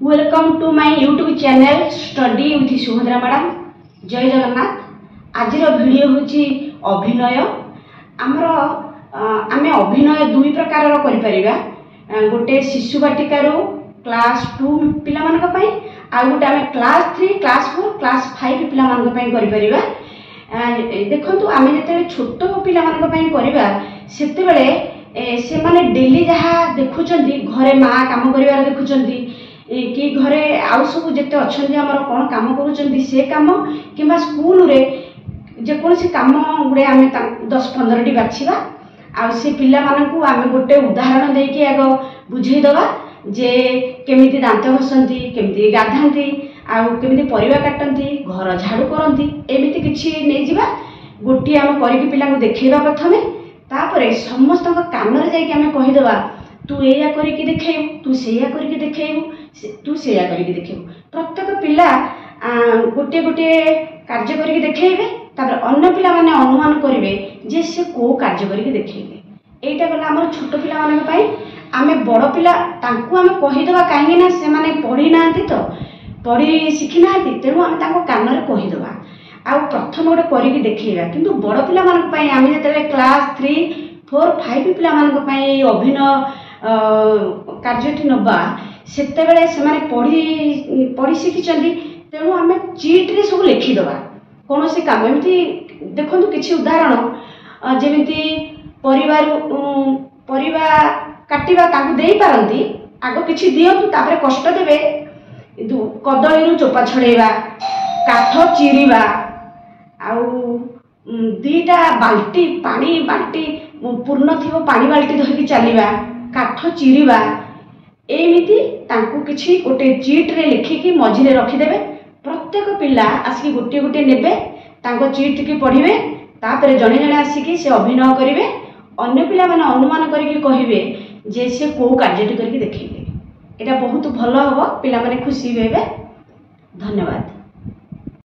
Welcome to my YouTube channel study with Subhadra madam. Jai Jagannath. आज video होची अभिनय। आमर आमे अभिनय दुई प्रकार कर गोटे शिशु बाटिकार क्लास 2 पिला मानक पई आ गोटे आमे क्लास 3 क्लास 4 क्लास 5 पिला मानक पई करि परिबा। देखंतु आमे जते छोट पिला मानक पई करबा सेते बेले से माने डेली जहा देखुचंदी घरे माँ काम करिवार देखुचंदी कि घरे आउ सब जिते अच्छा आमर कौन कम कर से कम कि स्कूल रे जेकोसी कम गुड़े आम 10-15 टी बाछिबा आ से पिला मानकू आमे गोटे उदाहरण देके आग बुझेदबा जे केमिति दांत घसंती केमिति गाधांती आउ केमिति परिवा काटंती घर झाड़ू करंती एमिति किछि नै जिबा गोटी आम करिक पिला को देखैबा प्रथमे तापरे समस्त कान रे जाई आमे कहिदबा तू एया करिक देखैबू तू सेया करिक देखैबू तू सेया करिक देखैबू। प्रत्येक पिला गोटे गोटे कार्य करिक देखैबे तापर अन्य पिला माने अनुमान करिवे जे से को कार्य करिक देखैबे। एटा गला हमर छोट पिला माने पई आमे बड़ पिला तांकू आमे कहिदबा काहे ना से माने पढी नांती तो पढी सिखि नांती तेनु आमे तांको कान रे कहिदबा आ प्रथम गोटे करिक देखैबा। किंतु बड़ पिला माने पई आमे जते क्लास 3 4 5 पिला माने पई अभिनय कार्यटी नबा सेते बेले से माने पढ़ी शिखिचंदी तेणु आमे चीट रे सब लिखिदबा कौन सी काम एमती देखंतु किछि उदाहरण जेमिति परिवा काटिबा ताकू देई पारंती आगो किछि दियंतु तापरे कष्ट देबे कदळी रु चोपा छड़ेबा काठ चिरिबा आउ दीटा बाल्टी पानी बाल्टी पूर्ण थिबो पानी बाल्टी धरिकी चलीबा काठ चिरिबा एमिति तांकू किछि गोटे चीट रे लिखिकी मझिरे रखिदेबे। प्रत्येक पिला आसिकी गोटे गोटे नेबे तांको चीट की पढ़िबे तापरे जणे जणे आसिकी से अभिनय करिवे अन्य पिला माने अनुमान करिकी कहिबे जे से को कार्यटी करिकी देखैबे। एटा बहुत भलो हबो पिला माने खुशी हेबे। धन्यवाद।